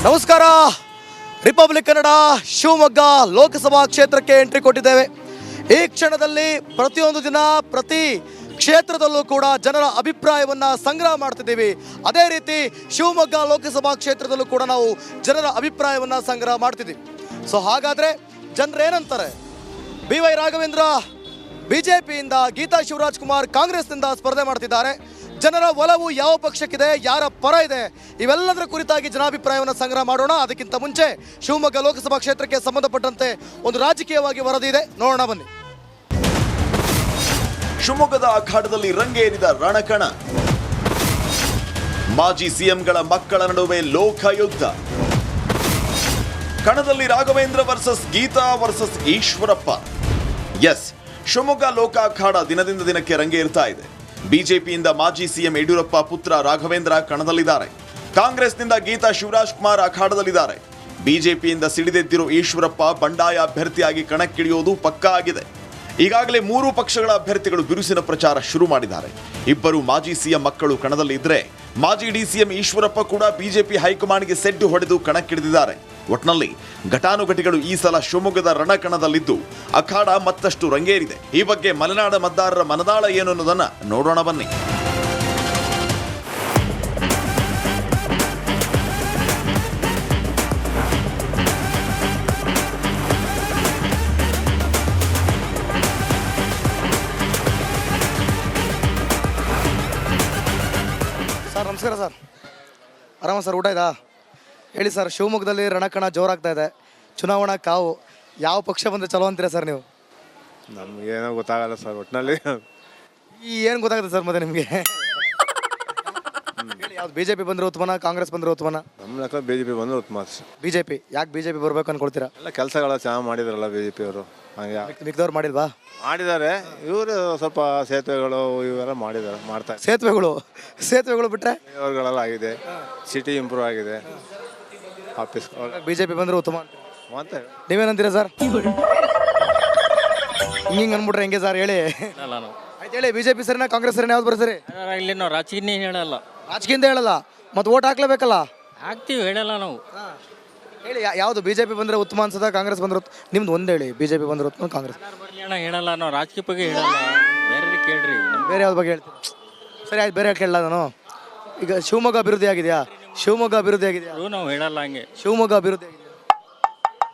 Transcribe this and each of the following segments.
ನಮಸ್ಕಾರ. ರಿಪಬ್ಲಿಕ್ ಕನ್ನಡ ಶಿವಮೊಗ್ಗ ಲೋಕಸಭಾ ಕ್ಷೇತ್ರಕ್ಕೆ ಎಂಟ್ರಿ ಕೊಟ್ಟಿದ್ದೇವೆ. ಈ ಕ್ಷಣದಲ್ಲಿ ಪ್ರತಿಯೊಂದು ದಿನ ಪ್ರತಿ ಕ್ಷೇತ್ರದಲ್ಲೂ ಕೂಡ ಜನರ ಅಭಿಪ್ರಾಯವನ್ನು ಸಂಗ್ರಹ ಮಾಡ್ತಿದ್ದೀವಿ. ಅದೇ ರೀತಿ ಶಿವಮೊಗ್ಗ ಲೋಕಸಭಾ ಕ್ಷೇತ್ರದಲ್ಲೂ ಕೂಡ ನಾವು ಜನರ ಅಭಿಪ್ರಾಯವನ್ನು ಸಂಗ್ರಹ ಮಾಡ್ತಿದ್ದೀವಿ. ಸೊ ಹಾಗಾದರೆ ಜನರೇನಂತಾರೆ? ಬಿ ವೈ ರಾಘವೇಂದ್ರ ಬಿಜೆಪಿಯಿಂದ, ಗೀತಾ ಶಿವರಾಜ್ ಕುಮಾರ್ ಕಾಂಗ್ರೆಸ್ನಿಂದ ಸ್ಪರ್ಧೆ ಮಾಡ್ತಿದ್ದಾರೆ. ಜನರ ಒಲವು ಯಾವ ಪಕ್ಷಕ್ಕಿದೆ, ಯಾರ ಪರ ಇದೆ, ಇವೆಲ್ಲದರ ಕುರಿತಾಗಿ ಜನಾಭಿಪ್ರಾಯವನ್ನು ಸಂಗ್ರಹ ಮಾಡೋಣ. ಅದಕ್ಕಿಂತ ಮುಂಚೆ ಶಿವಮೊಗ್ಗ ಲೋಕಸಭಾ ಕ್ಷೇತ್ರಕ್ಕೆ ಸಂಬಂಧಪಟ್ಟಂತೆ ಒಂದು ರಾಜಕೀಯವಾಗಿ ವರದಿ ಇದೆ, ನೋಡೋಣ ಬನ್ನಿ. ಶಿವಮೊಗ್ಗದ ಅಖಾಡದಲ್ಲಿ ರಂಗೇರಿದ ರಣಕಣ. ಮಾಜಿ ಸಿಎಂಗಳ ಮಕ್ಕಳ ನಡುವೆ ಲೋಕಯುದ್ಧ. ಕಣದಲ್ಲಿ Raghavendra versus Geetha versus Eshwarappa. Yes, Shivamogga ಲೋಕ ಅಖಾಡ ದಿನದಿಂದ ದಿನಕ್ಕೆ ರಂಗೇರ್ತಾ ಇದೆ. ಬಿಜೆಪಿಯಿಂದ ಮಾಜಿ ಸಿಎಂ ಯಡಿಯೂರಪ್ಪ ಪುತ್ರ ರಾಘವೇಂದ್ರ ಕಣದಲ್ಲಿದ್ದಾರೆ. ಕಾಂಗ್ರೆಸ್ನಿಂದ ಗೀತಾ ಶಿವರಾಜ್ ಕುಮಾರ್ ಅಖಾಡದಲ್ಲಿದ್ದಾರೆ. ಬಿಜೆಪಿಯಿಂದ ಸಿಡಿದೆದ್ದಿರೋ ಈಶ್ವರಪ್ಪ ಬಂಡಾಯ ಅಭ್ಯರ್ಥಿಯಾಗಿ ಕಣಕ್ಕಿಳಿಯೋದು ಪಕ್ಕಾ ಆಗಿದೆ. ಈಗಾಗಲೇ 3 ಪಕ್ಷಗಳ ಅಭ್ಯರ್ಥಿಗಳು ಬಿರುಸಿನ ಪ್ರಚಾರ ಶುರು ಮಾಡಿದ್ದಾರೆ. ಇಬ್ಬರು ಮಾಜಿ ಸಿಎಂ ಮಕ್ಕಳು ಕಣದಲ್ಲಿದ್ದರೆ ಮಾಜಿ ಡಿಸಿಎಂ ಈಶ್ವರಪ್ಪ ಕೂಡ ಬಿಜೆಪಿ ಹೈಕಮಾಂಡ್ಗೆ ಸೆಡ್ಡು ಹೊಡೆದು ಕಣಕ್ಕಿಳಿದಿದ್ದಾರೆ. ಒಟ್ನಲ್ಲಿ ಘಟಾನುಘಟಿಗಳು ಈ ಸಲ ಶಿವಮೊಗ್ಗದ ರಣಕಣದಲ್ಲಿದ್ದು ಅಖಾಡ ಮತ್ತಷ್ಟು ರಂಗೇರಿದೆ. ಈ ಬಗ್ಗೆ ಮಲೆನಾಡ ಮತದಾರರ ಮನದಾಳ ಏನು ಅನ್ನೋದನ್ನ ನೋಡೋಣ ಬನ್ನಿ. ಸರ್ ನಮಸ್ಕಾರ. ಸರ್ ಆರಾಮ ಸರ್? ಊಟ ಇದಾ? ಹೇಳಿ ಸರ್, ಶಿವಮೊಗ್ಗದಲ್ಲಿ ರಣಕಣ ಜೋರಾಗ್ತಾ ಇದೆ, ಚುನಾವಣಾ ಕಾವು. ಯಾವ ಪಕ್ಷ ಬಂದರೆ ಚಲೋ ಅಂತೀರಾ ಸರ್ ನೀವು? ನಮಗೇನೋ ಗೊತ್ತಾಗಲ್ಲ ಸರ್, ಒಟ್ಟಿನಲ್ಲಿ ಏನು ಗೊತ್ತಾಗುತ್ತೆ ಸರ್ ಮತ್ತೆ ನಿಮಗೆ? ಯಾವ್ದು ಬಿಜೆಪಿ ಬಂದರೆ ಉತ್ತಮನ, ಕಾಂಗ್ರೆಸ್ ಬಂದರೆ ಉತ್ತಮನ? ನಮ್ಮ ಲೆಕ್ಕ ಬಿಜೆಪಿ ಬಂದ್ರೆ ಉತ್ತಮ. ಬಿಜೆಪಿ. ಯಾಕೆ ಬಿಜೆಪಿ ಬರಬೇಕು ಅನ್ಕೊಳ್ತೀರಾ? ಎಲ್ಲ ಕೆಲಸಗಳ ಚೆನ್ನಾಗಿ ಮಾಡಿದಾರಲ್ಲ ಬಿಜೆಪಿ ಅವರು. ಹಂಗೆ ಮಿಕ್ದವ್ರು ಮಾಡಿಲ್ವಾ? ಮಾಡಿದ್ದಾರೆ. ಇವರು ಸ್ವಲ್ಪ ಸೇತುವೆಗಳು ಇವೆಲ್ಲ ಮಾಡ್ತಾರೆ. ಸೇತುವೆಗಳು ಬಿಟ್ರೆ ಇವ್ರುಗಳೆಲ್ಲ ಆಗಿದೆ. ಸಿಟಿ ಇಂಪ್ರೂವ್ ಆಗಿದೆ. ಆಫೀಸ್ ಬಿಜೆಪಿ ಬಂದರೆ ಉತ್ತಮ ಅಂತ ಮತ್ತೆ ನೀವೇನಂತೀರಾ ಸರ್? ಹಿಂಗೆ ಅನ್ಬಿಟ್ರೆ ಹೆಂಗೆ ಸರ್? ಹೇಳಿ ಆಯ್ತು, ಹೇಳಿ. ಬಿಜೆಪಿ ಸರಿನಾ, ಕಾಂಗ್ರೆಸ್ ಸರಿನಾ, ಯಾವ್ದು ಬರ್ಸರಿ? ಇಲ್ಲಿ ನಾವು ರಾಜಕೀಯ ಹೇಳಲ್ಲ, ರಾಜಕೀಯದಿಂದ ಹೇಳಲ್ಲ, ಮತ್ತೆ ಓಟ್ ಹಾಕ್ಲೇಬೇಕಲ್ಲ? ಹಾಕ್ತೀವಿ, ಹೇಳಲ್ಲ ನಾವು. ಹೇಳಿ, ಯಾವುದು ಬಿಜೆಪಿ ಬಂದರೆ ಉತ್ತಮ ಅನ್ಸದ, ಕಾಂಗ್ರೆಸ್ ಬಂದ್ರೆ ನಿಮ್ದು ಒಂದು ಹೇಳಿ. ಬಿಜೆಪಿ ಬಂದ್ರೆ ಉತ್ತಮ, ಕಾಂಗ್ರೆಸ್? ಹೇಳಲ್ಲ, ನಾವು ರಾಜಕೀಯ ಬಗ್ಗೆ ಹೇಳಲ್ಲ. ಬೇರೆ ಕೇಳ್ರಿ, ಬೇರೆ ಯಾವ್ದು ಬಗ್ಗೆ ಹೇಳ್ತೀನಿ? ಸರಿ ಆಯ್ತು, ಬೇರೆ ಕೇಳಲ್ಲ ನಾನು. ಈಗ ಶಿವಮೊಗ್ಗ ಅಭಿವೃದ್ಧಿ ಆಗಿದೆಯಾ? ಶಿವಮೊಗ್ಗ ಅಭಿವೃದ್ಧಿ ಆಗಿದೆಯಾ? ನಾವು ಹೇಳಲ್ಲ ಹಂಗೆ. ಶಿವಮೊಗ್ಗ ಅಭಿವೃದ್ಧಿ ಆಗಿದೆಯಾ?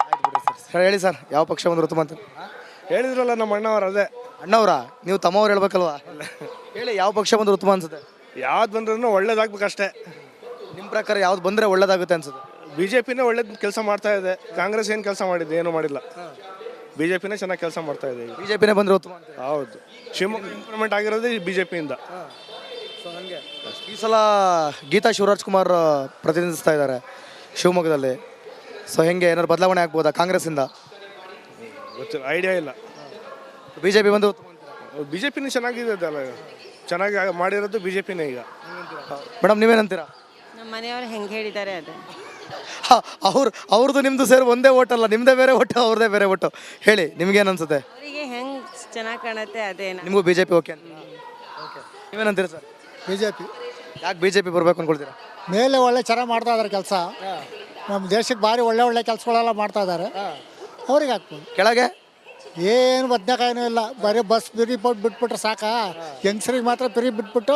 ಆಯ್ತು ಬಿಡಿ ಸರ್. ಸರ್ ಹೇಳಿ ಸರ್, ಯಾವ ಪಕ್ಷ ಬಂದ್ರೆ ಉತ್ತಮ ಅಂತ? ಹೇಳಿದ್ರಲ್ಲ ನಮ್ಮ ಅಣ್ಣವ್ರು. ಅದೇ ಅಣ್ಣವ್ರಾ? ನೀವು ತಮ್ಮವ್ರು ಹೇಳ್ಬೇಕಲ್ವಾ? ಹೇಳಿ, ಯಾವ ಪಕ್ಷ ಬಂದ್ರೆ ಉತ್ತಮ ಅನ್ಸುತ್ತೆ? ಯಾವ್ದು ಬಂದ್ರೂ ಒಳ್ಳೇದಾಗ್ಬೇಕಷ್ಟೇ. ನಿಮ್ಮ ಪ್ರಕಾರ ಯಾವ್ದು ಬಂದರೆ ಒಳ್ಳೇದಾಗುತ್ತೆ ಅನ್ಸುತ್ತೆ? ಬಿಜೆಪಿನೇ ಒಳ್ಳೇದು ಕೆಲಸ ಮಾಡ್ತಾ ಇದೆ. ಕಾಂಗ್ರೆಸ್ ಏನು ಕೆಲಸ ಮಾಡಿದೆ? ಏನೂ ಮಾಡಿಲ್ಲ. ಬಿಜೆಪಿನೇ ಚೆನ್ನಾಗಿ ಕೆಲಸ ಮಾಡ್ತಾ ಇದೆ. ಬಿಜೆಪಿನೇ ಬಂದರೆ ಉತ್ತಮ ಅಂತ? ಹೌದು. ಶಿವಮೊಗ್ಗ ಇಂಪ್ರೂವ್ಮೆಂಟ್ ಆಗಿರೋದು ಬಿಜೆಪಿಯಿಂದ. ಈ ಸಲ ಗೀತಾ ಶಿವರಾಜ್ ಕುಮಾರ್ ಪ್ರತಿನಿಧಿಸ್ತಾ ಇದ್ದಾರೆ ಶಿವಮೊಗ್ಗದಲ್ಲಿ. ಸೊ ಹೆಂಗೆ, ಏನಾದ್ರು ಬದಲಾವಣೆ ಆಗ್ಬೋದಾ ಕಾಂಗ್ರೆಸ್ಸಿಂದ? ಗೊತ್ತಿಲ್ಲ, ಐಡಿಯಾ ಇಲ್ಲ. ಬಿಜೆಪಿ ಬಂದು ಉತ್ತಮ ಅಂತೀರಾ? ಬಿಜೆಪಿನೇ ಚೆನ್ನಾಗಿದೆ ಅಲ್ಲ, ಚೆನ್ನಾಗಿ ಮಾಡಿರೋದು ಬಿಜೆಪಿನೇ ಈಗ. ಮೇಡಮ್ ನೀವೇನಂತೀರಾ? ನಮ್ಮ ಮನೆಯವ್ರು ಹೆಂಗೆ ಹೇಳಿದ್ದಾರೆ ಅದೇ. ಅವ್ರದ್ದು ನಿಮ್ಮದು ಸೇರಿ ಒಂದೇ ಓಟ್ ಅಲ್ಲ, ನಿಮ್ಮದೇ ಬೇರೆ ಓಟು, ಅವ್ರದ್ದೇ ಬೇರೆ ಓಟು. ಹೇಳಿ, ನಿಮ್ಗೇನು ಅನ್ಸುತ್ತೆ? ಅವರಿಗೆ ಹೆಂಗೆ ಚೆನ್ನಾಗಿ ಕಾಣುತ್ತೆ ಅದೇನ. ನಿಮಗೂ ಬಿಜೆಪಿ ಓಕೆ? ನೀವೇನಂತೀರಾ ಸರ್? ಬಿಜೆಪಿ. ಯಾಕೆ ಬಿಜೆಪಿ ಬರಬೇಕು ಅನ್ಕೊಳ್ತೀರಾ? ಮೇಲೆ ಒಳ್ಳೆ ಚೆನ್ನಾಗಿ ಮಾಡ್ತಾ ಇದ್ದಾರೆ ಕೆಲಸ. ನಮ್ಮ ದೇಶಕ್ಕೆ ಭಾರಿ ಒಳ್ಳೆ ಕೆಲಸಗಳೆಲ್ಲ ಮಾಡ್ತಾ ಇದ್ದಾರೆ. ಅವ್ರಿಗೆ ಹಾಕ್ಬೋದು. ಕೆಳಗೆ ಏನು ಬದನೆಕಾಯಿನೂ ಇಲ್ಲ, ಬರೀ ಬಸ್ ಫ್ರೀ ಬಿಟ್ಬಿಟ್ರೆ ಸಾಕ. ಹೆಂಗಸ್ರಿಗೆ ಮಾತ್ರ ಫ್ರೀ ಬಿಟ್ಬಿಟ್ಟು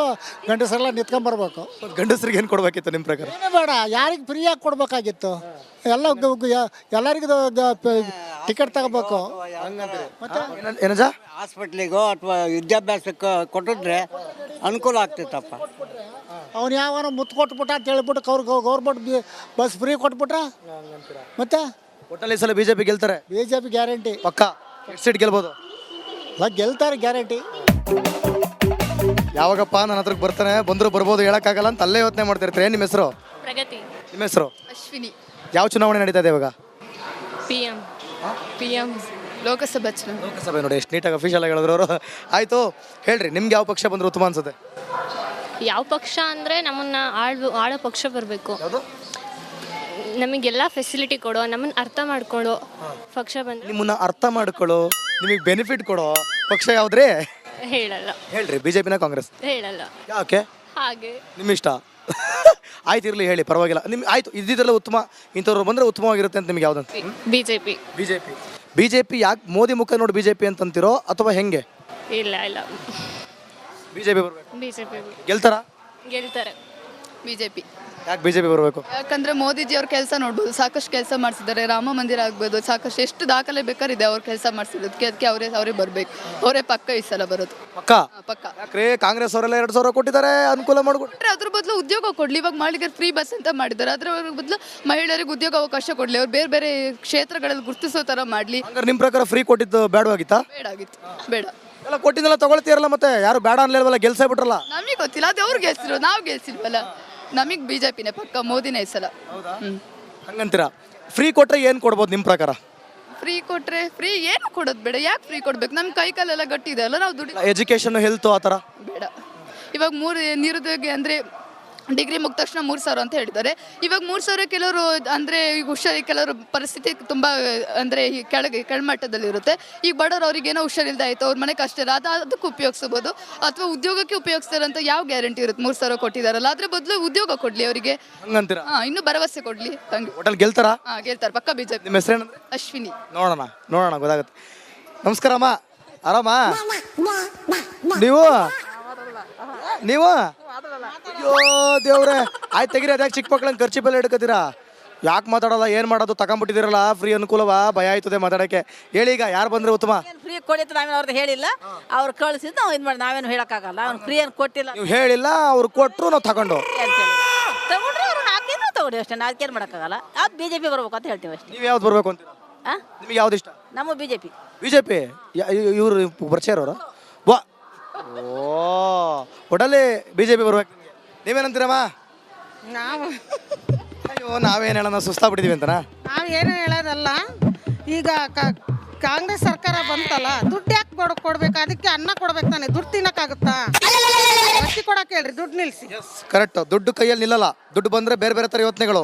ಗಂಡಸರೆಲ್ಲ ನಿಂತ್ಕೊಂಬರ್ಬೇಕು. ಗಂಡಸರಿಗೆ ಏನು ಕೊಡಬೇಕಿತ್ತು ನಿಮ್ಮ ಪ್ರಕಾರ? ಏನೇ ಬೇಡ, ಯಾರಿಗೆ ಫ್ರೀಯಾಗಿ ಕೊಡಬೇಕಾಗಿತ್ತು? ಎಲ್ಲರಿಗೂ ಟಿಕೆಟ್ ತಗೋಬೇಕು. ಮತ್ತೆ ಏನಜ ಹಾಸ್ಪಿಟ್ಲಿಗೋ ಅಥವಾ ವಿದ್ಯಾಭ್ಯಾಸಕ್ಕೆ ಕೊಟ್ಟಿದ್ರೆ ಅನುಕೂಲ ಆಗ್ತಿತ್ತಪ್ಪ. ಅವ್ನು ಯಾವನೋ ಮುತ್ತು ಕೊಟ್ಬಿಟ್ಟ ಅಂತ ಹೇಳ್ಬಿಟ್ಟು ಗೌರ್ಮೆಂಟ್ ಬಸ್ ಫ್ರೀ ಕೊಟ್ಬಿಟ್ರೆ ಮತ್ತೆ ಒಟ್ಟಲ್ಲಿ ಸಲ ಬಿಜೆಪಿ ಗೆಲ್ತಾರೆ? ಬಿಜೆಪಿ ಗ್ಯಾರಂಟಿ ಪಕ್ಕ. ಎಷ್ಟು ಸೀಟ್ ಗೆಲ್ಬೋದು? ಅಲ್ಲ, ಗೆಲ್ತಾರೆ ಗ್ಯಾರಂಟಿ. ಯಾವಾಗಪ್ಪ ನನ್ನ ಹತ್ರಕ್ಕೆ ಬರ್ತಾನೆ, ಬಂದರೂ ಬರ್ಬೋದು, ಹೇಳೋಕ್ಕಾಗಲ್ಲ ಅಂತ ಅಲ್ಲೇ ಯೋಚನೆ ಮಾಡ್ತಿರ್ತಾರೆ. ನಿಮ್ಮ ಹೆಸರು? ಪ್ರಗತಿ. ನಿಮ್ಮ ಹೆಸರು? ಅಶ್ವಿನಿ. ಯಾವ ಚುನಾವಣೆ ನಡೀತಾ ಇದೆ ಇವಾಗ? ಪಿ ಎಂ ಲೋಕಸಭಾ ಚುನಾವಣೆ. ಲೋಕಸಭೆ. ನೋಡಿ ಎಷ್ಟು ನೀಟಾಗಿ ಅಫಿಷಿಯಲ್ ಆಗಿ ಹೇಳಿದ್ರು ಅವರು. ಆಯಿತು, ಹೇಳ್ರಿ, ನಿಮ್ಗೆ ಯಾವ ಪಕ್ಷ ಬಂದ್ರೆ ಉತ್ತಮ ಅನ್ಸುತ್ತೆ? ಯಾವ ಪಕ್ಷ ಅಂದರೆ ನಮ್ಮನ್ನು ಆಳೋ ಪಕ್ಷ ಬರಬೇಕು. ನಮಗೆಲ್ಲ ಫೆಸಿಲಿಟಿ ಕೊಡೋ, ನಮ್ಮನ್ನು ಅರ್ಥ ಮಾಡ್ಕೊಳ್ಳೋ ಪಕ್ಷ ಬಂದರೆ. ನಿಮ್ಮನ್ನ ಅರ್ಥ ಮಾಡ್ಕೊಳ್ಳೋ, ನಿಮಗೆ ಬೆನಿಫಿಟ್ ಕೊಡೋ ಪಕ್ಷ ಯಾವುದ್ರಿ? ಹೇಳಲ್ಲ. ಹೇಳ್ರಿ, ಬಿಜೆಪಿನ ಕಾಂಗ್ರೆಸ್? ಹೇಳಲ್ಲ. ಯಾಕೆ? ಹಾಗೆ ನಿಮ್ಮ ಇಷ್ಟ. ಆಯ್ತು ಇರಲಿ ಹೇಳಿ ಪರವಾಗಿಲ್ಲ ನಿಮ್ಗೆ ಆಯ್ತು ಇದ್ದಿದ್ದೆಲ್ಲ ಉತ್ತಮ ಇಂಥವ್ರು ಬಂದರೆ ಉತ್ತಮವಾಗಿರುತ್ತೆ ಅಂತ ನಿಮ್ಗೆ ಯಾವ್ದಂತ BJP. ಬಿ ಜೆ ಪಿ ಯಾಕೆ ಮೋದಿ ಮುಖ ನೋಡಿ ಬಿ ಜೆ ಪಿ ಅಂತಂತೀರೋ ಅಥವಾ ಹೆಂಗೆ ಇಲ್ಲ ಬಿ ಜೆ ಪಿ ಬರಬೇಕು BJP ಗೆಲ್ತಾರಾ ಗೆಲ್ತಾರೆ. BJP. ಯಾಕೆ ಬಿ ಜೆ ಪಿ ಬರಬೇಕು ಯಾಕಂದ್ರೆ ಮೋದಿಜಿ ಅವ್ರ ಕೆಲಸ ನೋಡ್ಬೋದು, ಸಾಕಷ್ಟು ಕೆಲಸ ಮಾಡಿಸಿದ್ದಾರೆ. ರಾಮ ಮಂದಿರ ಆಗ್ಬೋದು, ಸಾಕಷ್ಟು ಎಷ್ಟು ದಾಖಲೆ ಬೇಕಾರಿದೆ ಅವ್ರು ಕೆಲಸ ಮಾಡಿಸಿರೋದಕ್ಕೆ. ಅದಕ್ಕೆ ಅವರೇ ಬರಬೇಕು, ಅವರೇ ಪಕ್ಕ ಈ ಸಲ ಬರೋದು ಪಕ್ಕ ಪಕ್ಕ. ಯಾಕ್ರಿ ಕಾಂಗ್ರೆಸ್ ಅವರೆಲ್ಲ 2,000 ಕೊಟ್ಟಿದ್ದಾರೆ ಅನುಕೂಲ ಮಾಡಿಕೊಟ್ಟು ಅದ್ರ ಬದಲು ಉದ್ಯೋಗ ಕೊಡ್ಲಿ. ಇವಾಗ ಮಾಳಿಗರ್ ಫ್ರೀ ಬಸ್ ಅಂತ ಮಾಡಿದ್ದಾರೆ, ಅದ್ರ ಬದಲು ಮಹಿಳೆಯರಿಗೆ ಉದ್ಯೋಗ ಅವಕಾಶ ಕೊಡ್ಲಿ. ಅವ್ರು ಬೇರೆ ಬೇರೆ ಕ್ಷೇತ್ರಗಳಲ್ಲಿ ಗುರುತಿಸೋ ಥರ ಮಾಡಲಿ. ಹಂಗಾರೆ ನಿಮ್ಮ ಪ್ರಕಾರ ಫ್ರೀ ಕೊಟ್ಟಿದ್ದು ಬೇಡವಾಗಿತ್ತಾ? ಬೇಡ. ಎಲ್ಲ ಕೊಟ್ಟಿದ್ದೆಲ್ಲ ತಗೊಳ್ತೀರಲ್ಲ, ಮತ್ತೆ ಯಾರು ಬೇಡ ಅನ್ಲಿಲ್ವಲ್ಲ, ಗೆಲ್ಸೇ ಬಿಟ್ರಲ್ಲ. ನಮಗೆ ಗೊತ್ತಿಲ್ಲ, ಅದು ಅವ್ರು ಗೆಲ್ಸಿರೋ, ನಾವು ಗೆಲ್ಸಿಲ್ವಲ್ಲ. ನಮಗೆ BJPನೇ ಪಕ್ಕ, ಮೋದಿನೇ ಈ ಸಲ. ಹಂಗಂತೀರಾ? ಫ್ರೀ ಕೊಟ್ರೆ ಏನು ಕೊಡ್ಬೋದು ನಿಮ್ಮ ಪ್ರಕಾರ? ಫ್ರೀ ಕೊಟ್ರೆ ಫ್ರೀ ಏನು ಕೊಡೋದು ಬೇಡ. ಯಾಕೆ ಫ್ರೀ ಕೊಡ್ಬೇಕು? ನಮ್ಮ ಕೈ ಕಾಲೆಲ್ಲ ಗಟ್ಟಿ ಇದೆ ಅಲ್ಲ, ನಾವು ದುಡ್ಡು ಎಜುಕೇಶನ್ ಹೆಲ್ತ್ ಆ ಥರ ಬೇಡ. ಇವಾಗ 3 ನಿರುದ್ಯೋಗಿ ಅಂದರೆ ಡಿಗ್ರಿ ಮುಗಿದ ತಕ್ಷಣ 3,000 ಅಂತ ಹೇಳಿದ್ದಾರೆ. ಇವಾಗ 3,000 ಕೆಲವರು ಅಂದರೆ ಈಗ ಹುಷಾರಿ, ಕೆಲವರು ಪರಿಸ್ಥಿತಿ ತುಂಬ ಅಂದರೆ ಕೆಳಮಟ್ಟದಲ್ಲಿ ಇರುತ್ತೆ. ಈಗ ಬಡವರು ಅವ್ರಿಗೆ ಏನೋ ಹುಷಾರಿಲ್ಲದೆ ಆಯಿತು, ಅವ್ರ ಮನೆ ಕಷ್ಟ ಇಲ್ಲ, ಅದಕ್ಕೆ ಉಪಯೋಗಿಸ್ಬೋದು. ಅಥವಾ ಉದ್ಯೋಗಕ್ಕೆ ಉಪಯೋಗಿಸ್ತಾರೆ ಅಂತ ಯಾವ ಗ್ಯಾರಂಟಿ ಇರುತ್ತೆ? 3,000 ಕೊಟ್ಟಿದ್ದಾರಲ್ಲ, ಅದ್ರ ಬದಲು ಉದ್ಯೋಗ ಕೊಡಲಿ ಅವರಿಗೆ. ಹಂಗಂತೀರಾ? ಇನ್ನೂ ಭರವಸೆ ಕೊಡಲಿ. ಹಂಗೆ ಹೋಟೆಲ್ ಗೆಲ್ತಾರಾ? ಗೆಲ್ತಾರೆ ಪಕ್ಕ BJP. ನಿಮ್ಮ ಹೆಸರೇನಂದ್ರೆ? ಅಶ್ವಿನಿ. ನೋಡೋಣ ಗೊತ್ತಾಗುತ್ತೆ. ನಮಸ್ಕಾರಮ್ಮ, ಆರಾಮ? ನೀವು ಅಯ್ಯೋ ದೇವ್ರೆ, ಆಯ್ತು ತೆಗಿರಿ. ಅದ್ಯಾಕೆ ಚಿಕ್ಕ ಮಕ್ಳಂಗೆ ಖರ್ಚಿ ಬೆಲೆ ಹಿಡ್ಕತ್ತೀರಾ? ಯಾಕೆ ಮಾತಾಡೋಲ್ಲ? ಏನು ಮಾಡೋದು? ತಗೊಂಬಿಟ್ಟಿದ್ದೀರಲ್ಲ ಫ್ರೀ ಅನುಕೂಲವಾ? ಭಯ ಆಯ್ತದೆ ಮಾತಾಡೋಕ್ಕೆ. ಹೇಳಿ ಈಗ ಯಾರು ಬಂದರೆ ಉತ್ತಮ? ಫ್ರೀ ಕೊಡಿತ್ತು, ನಾವೇನು ಅವ್ರದ್ದು ಹೇಳಿಲ್ಲ. ಅವ್ರು ಕಳಿಸಿದ್ದು ನಾವು ಇದು ಮಾಡಿ ನಾವೇನು ಹೇಳೋಕ್ಕಾಗಲ್ಲ. ಅವ್ನು ಫ್ರೀ ಏನು ಕೊಟ್ಟಿಲ್ಲ. ನೀವು ಹೇಳಿಲ್ಲ, ಅವ್ರು ಕೊಟ್ಟರು ನಾವು ತಗೊಂಡು ತಗೊಂಡ್ರೆ ಅವ್ರು ಹಾಕಿದ್ರು ತಗೊಂಡು ಅಷ್ಟೇ. ಅದಕ್ಕೇನು ಮಾಡೋಕ್ಕಾಗಲ್ಲ. ಅದು BJP ಬರ್ಬೇಕು ಅಂತ ಹೇಳ್ತೀವಿ ಅಷ್ಟೇ. ನೀವು ಯಾವ್ದು ಬರಬೇಕು ಅಂತೀರಾ? ನಿಮಗೆ ಯಾವ್ದು ಇಷ್ಟ? ನಮ್ಮ BJP. ಬಿ ಜೆ ಪಿ ಇವರು ಪರಿಚಯ ಇರೋರು? ವಾ, ಓ, ಒಟ್ಟಲ್ಲಿ ಬಿ ಜೆ ಪಿ ಬರ್ಬೇಕು. ನೀವೇನಂತೀರಮ್ಮ? ನಾವು ಅಯ್ಯೋ, ನಾವೇನು ಹೇಳೋಣ, ಸುಸ್ತಾಗ್ಬಿಟ್ಟಿದೀವಿ ಅಂತನಾ? ನಾವೇನು ಹೇಳೋದಲ್ಲ. ಈಗ ಕಾಂಗ್ರೆಸ್ ಸರ್ಕಾರ ಬಂತಲ್ಲ, ದುಡ್ಡು ಯಾಕೆ ಕೊಡ್ಬೇಕು? ಅದಕ್ಕೆ ಅನ್ನ ಕೊಡ್ಬೇಕು ತಾನೆ, ದುಡ್ಡು ತಿನ್ನಕ್ಕಾಗುತ್ತಾ? ಅಕ್ಕಿ ಕೊಡಕ್ಕೆ ಹೇಳ್ರಿ, ದುಡ್ಡು ನಿಲ್ಲಿಸಿ. ಕರೆಕ್ಟ್, ದುಡ್ಡು ಕೈಯಲ್ಲಿ ನಿಲ್ಲಲ್ಲ. ದುಡ್ಡು ಬಂದರೆ ಬೇರೆ ಬೇರೆ ಥರ ಯೋಚನೆಗಳು.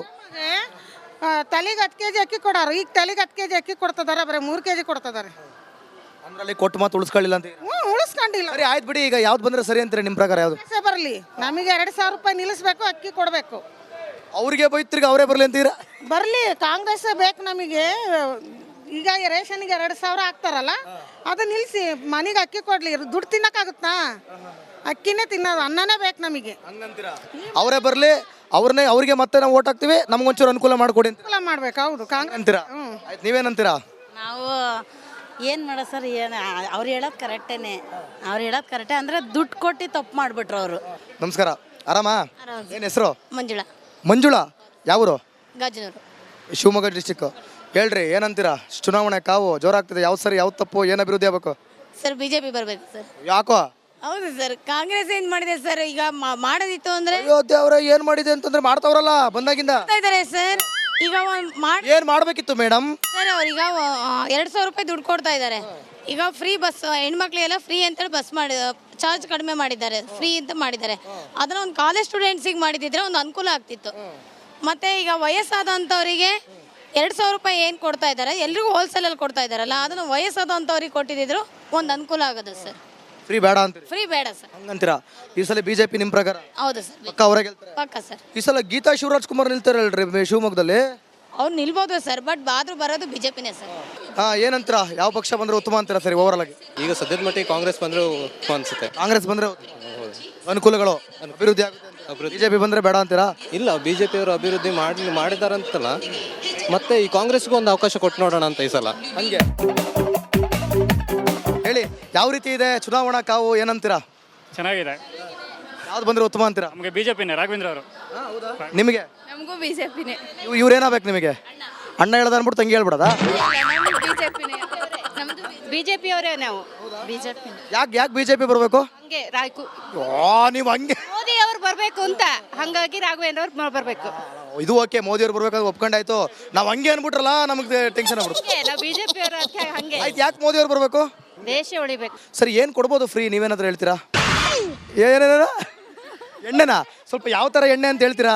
ತಲೆಗೆ 10 kg ಅಕ್ಕಿ ಕೊಡೋರು, ಈಗ ತಲೆಗೆ 10 kg ಅಕ್ಕಿ ಕೊಡ್ತಿದ್ದಾರೆ, ಬರೀ 3 kg ಕೊಡ್ತಿದ್ದಾರೆ. ಅಂದ್ರಲ್ಲಿ ಕೊಟ್ಟು ಮಾತು ಉಳಿಸ್ಕೊಳ್ಳಿಲ್ಲ ಅಂತ. ಉಳಿಸ್ಕೊಂಡಿಲ್ಲ. ಸರಿ ಆಯ್ತು ಬಿಡಿ. ಈಗ ಯಾವ್ದು ಬಂದರೆ ಸರಿ ಅಂತೀರಿ ನಿಮ್ಮ ಪ್ರಕಾರ? ಯಾವುದು ಬರಲಿ, ನಮಗೆ 2,000 ರೂಪಾಯಿ ನಿಲ್ಲಿಸ್ಬೇಕು, ಅಕ್ಕಿ ಕೊಡಬೇಕು. ಅವ್ರಿಗೆ ಬೈತ್ರಿಗೆ ಅವರೇ ಬರಲಿ ಅಂತೀರಾ? ಬರಲಿ, ಕಾಂಗ್ರೆಸ್ ಬೇಕು ನಮಗೆ. ಈಗ ರೇಷನ್ಗೆ 2,000 ಹಾಕ್ತಾರಲ್ಲ, ಅದು ನಿಲ್ಲಿಸಿ ಮನೆಗೆ ಅಕ್ಕಿ ಕೊಡ್ಲಿ. ದುಡ್ಡು ತಿನ್ನಕ್ಕಾಗುತ್ತಾ? ಅಕ್ಕಿನೇ ತಿನ್ನೋದು, ಅನ್ನನೇ ಬೇಕು ನಮಗೆ. ಅವರೇ ಬರಲಿ, ಅವ್ರಿಗೆ ಮತ್ತೆ ನಾವು ಓಟ್ ಹಾಕ್ತೀವಿ, ನಮ್ಗೊಂಚೂರು ಅನುಕೂಲ ಮಾಡಿಕೊಡಿ ಅಂತ ಅನುಕೂಲ ಮಾಡ್ಬೇಕು. ಹೌದು, ಕಾಂಗ್ರೆಸ್ ಅಂತೀರಾ? ಆಯ್ತು, ನೀವೇನಂತೀರಾ? ನಾವು ಏನು ಮಾಡೋ ಸರ್, ಏನು ಅವ್ರು ಹೇಳೋದು ಕರೆಕ್ಟೇನೆ. ಅವ್ರು ಹೇಳೋದು ಕರೆಕ್ಟೇ ಅಂದರೆ ದುಡ್ಡು ಕೊಟ್ಟು ತಪ್ಪು ಮಾಡಿಬಿಟ್ರು ಅವರು. ನಮಸ್ಕಾರ, ಆರಾಮ? ಏನು ಹೆಸರು? ಮಂಜುಳಾ. ಯಾವೂರು? ಗಾಜನೂರು. ಶಿವಮೊಗ್ಗ ಡಿಸ್ಟಿಕ್. ಹೇಳ್ರಿ, ಏನಂತೀರಾ? ಚುನಾವಣೆ ಕಾವು ಜೋರಾಗ್ತಿದೆ. ಯಾವ್ದು ಸರಿ, ಯಾವ್ದು ತಪ್ಪು, ಏನು ಅಭಿವೃದ್ಧಿ ಆಗ್ಬೇಕು? ಸರ್ BJP ಬರಬೇಕು ಸರ್. ಯಾಕೋ? ಹೌದು ಸರ್, ಕಾಂಗ್ರೆಸ್ ಏನು ಮಾಡಿದೆ ಸರ್? ಈಗ ಮಾಡೋದಿತ್ತು ಅಂದರೆ ಅಯ್ಯೋ ದೇವ್ರೆ, ಏನು ಮಾಡಿದೆ ಅಂತಂದ್ರೆ ಮಾಡ್ತಾವ್ರಲ್ಲ ಬಂದಾಗಿಂದ. ಇದ್ದಾರೆ ಸರ್. ಈಗ ಏನು ಮಾಡಬೇಕಿತ್ತು ಮೇಡಮ್? ಸರ್ ಅವ್ರೀಗ 2,000 ರೂಪಾಯಿ ದುಡ್ಡು ಕೊಡ್ತಾ ಇದ್ದಾರೆ. ಈಗ ಫ್ರೀ ಬಸ್, ಹೆಣ್ಮಕ್ಳಿಗೆಲ್ಲ ಫ್ರೀ ಅಂತೇಳಿ ಬಸ್ ಮಾಡಿ ಚಾರ್ಜ್ ಕಡಿಮೆ ಮಾಡಿದ್ದಾರೆ, ಫ್ರೀ ಅಂತ ಮಾಡಿದ್ದಾರೆ. ಅದನ್ನ ಒಂದು ಕಾಲೇಜ್ ಸ್ಟೂಡೆಂಟ್ಸಿಗೆ ಮಾಡಿದಿದ್ರೆ ಒಂದು ಅನುಕೂಲ ಆಗ್ತಿತ್ತು. ಮತ್ತು ಈಗ ವಯಸ್ಸಾದಂಥವರಿಗೆ 2,000 ರೂಪಾಯಿ ಏನು ಕೊಡ್ತಾ ಇದ್ದಾರೆ, ಎಲ್ರಿಗೂ ಹೋಲ್ಸೇಲಲ್ಲಿ ಕೊಡ್ತಾ ಇದ್ದಾರಲ್ಲ, ಅದನ್ನು ವಯಸ್ಸಾದಂಥವ್ರಿಗೆ ಕೊಟ್ಟಿದ್ರು ಒಂದು ಅನುಕೂಲ ಆಗೋದು ಸರ್. ಫ್ರೀ ಬೇಡ ಅಂತೀರಿ? ಫ್ರೀ ಬೇಡ ಸರ್. ಹಂಗಂತೀರಾ? ಈ ಸಲ BJP ನಿಮ್ಮ ಪ್ರಕಾರ? ಹೌದು ಸರ್, ಪಕ್ಕ ಅವರೇ ಗೆಲ್ತಾರೆ? ಪಕ್ಕ ಸರ್. ಈ ಸಲ ಗೀತಾ ಶಿವರಾಜ್ ಕುಮಾರ್ ನಿಲ್ತಾರಲ್ರಿ ಶಿವಮೊಗ್ಗದಲ್ಲಿ? ಅವ್ರು ನಿಲ್ಬೋದು ಸರ್, ಬಟ್ ಆದ್ರೂ ಬರೋದು BJPನೇ ಸರ್. ಏನಂತೀರಾ? ಯಾವ ಪಕ್ಷ ಬಂದ್ರೆ ಉತ್ತಮ ಅಂತೀರಾ? ಸರಿ, ಓವರ್ ಆಗಿ ಈಗ ಸದ್ಯದ ಮಟ್ಟಿಗೆ ಕಾಂಗ್ರೆಸ್ ಬಂದ್ರೆ ಅನ್ಸುತ್ತೆ. ಕಾಂಗ್ರೆಸ್ ಬಂದ್ರೆ ಅನುಕೂಲಗಳು, ಅಭಿವೃದ್ಧಿ ಆಗುತ್ತೆ. BJP ಬಂದ್ರೆ ಬೇಡ ಅಂತೀರಾ? ಇಲ್ಲ, BJP ಅವರು ಅಭಿವೃದ್ಧಿ ಮಾಡಿದಾರಂತಲ್ಲ, ಮತ್ತೆ ಈ ಕಾಂಗ್ರೆಸ್ಗೂ ಒಂದು ಅವಕಾಶ ಕೊಟ್ಟು ನೋಡೋಣ ಅಂತ ಈ ಸಲ. ಹಂಗೆ ಹೇಳಿ, ಯಾವ ರೀತಿ ಇದೆ ಚುನಾವಣಾ ಕಾವು, ಏನಂತೀರಾ? ಚೆನ್ನಾಗಿದೆ. ಯಾವ್ದು ಬಂದ್ರೆ ಉತ್ತಮ ಅಂತೀರಾ? ನಮಗೆ BJPನೇ, ರಾಘವೇಂದ್ರ ಅವರು. ನಿಮಗೆ? ನಮಗೂ BJPನೇ. ಇವ್ರೇನಾಗಬೇಕು ನಿಮಗೆ? ಅಣ್ಣ ಹೇಳ್ದ ಅನ್ಬಿಟ್ಟು ತಂಗಿ ಹೇಳ್ಬಿಡದ? BJP ಅವರೇ ನಾವು. BJP. ಯಾಕೆ BJP ಬರಬೇಕು? ಹಂಗೆ ನೀವು ಹಂಗೆ ಮೋದಿ ಅವ್ರು ಬರಬೇಕು ಅಂತ, ಹಂಗಾಗಿ ರಾಘವೇಂದ್ರ ಅವ್ರು ಬರಬೇಕು. ಇದು ಓಕೆ, ಮೋದಿ ಅವ್ರು ಬರ್ಬೇಕಾದ್ರೆ ಒಪ್ಕೊಂಡಾಯ್ತು. ನಾವು ಹಂಗೆ ಅನ್ಬಿಟ್ರಲ್ಲ, ನಮಗೆ ಟೆನ್ಷನ್ ಆಗ್ಬಿಡುತ್ತೆ. ನಾವು BJP ಅವರು ಹಂಗೆ. ಆಯ್ತು, ಯಾಕೆ ಮೋದಿ ಅವ್ರು ಬರಬೇಕು? ದೇಶ ಉಳಿಬೇಕು. ಸರಿ, ಏನು ಕೊಡ್ಬೋದು ಫ್ರೀ? ನೀವೇನಾದ್ರೂ ಹೇಳ್ತೀರಾ? ಏನೇನ ಎಣ್ಣೆನಾ? ಸ್ವಲ್ಪ ಯಾವ ಥರ ಎಣ್ಣೆ ಅಂತ ಹೇಳ್ತೀರಾ?